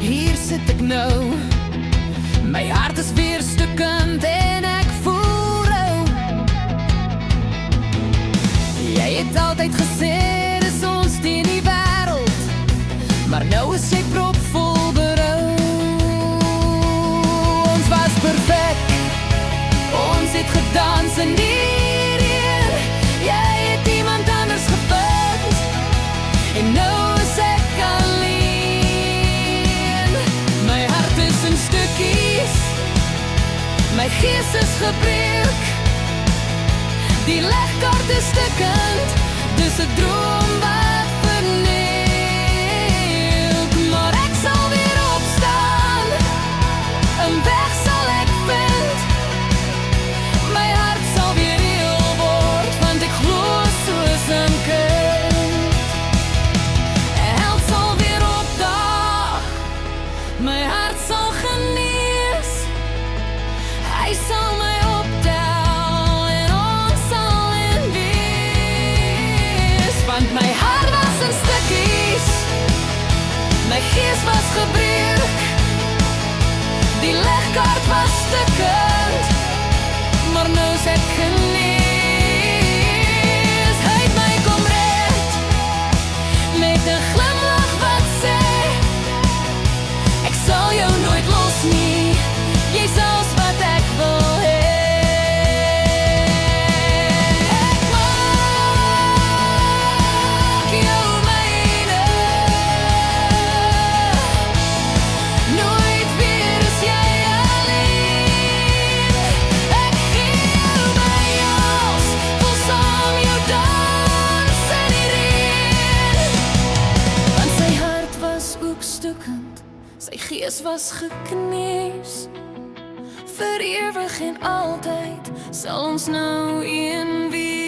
Hier sit ek nou. My hart is weer stukkend en ek voel rou. Jy het altyd gesê dis ons teen die wêreld, maar nou is jy propvol berou. Ons was perfek, ons het gedans in die reën. Jy het iemand anders gevind en nou is ek alleen. My hart is in stukkies, my gees is gebreek. Die legkaart is stukkend, dis 'n droom wat verneuk. Maar ek sal weer opstaan, 'n weg sal ek vind. My hart sal weer heel word, want ek glo soos 'n kind. 'n held sal weer opdaag, my hart sal genees. Hy sal my optel en ons sal in wees. Want my hart was in stukkies, my gees was gebreek. Die legkaart was stukkend, maar nou is ek genees. Hy het my kom red, met 'n glimlach wat sê, ek sal jou nooit los nie, jy's alles wat ek wil hê. Ek maak jou myne, nooit weer is jy alleen. Ek gee jou my als, wil saam jou dans in die reën. Want sy hart was ook stukkend, sy gees was geknees. Vir ewig en altyd sal ons nou een wees.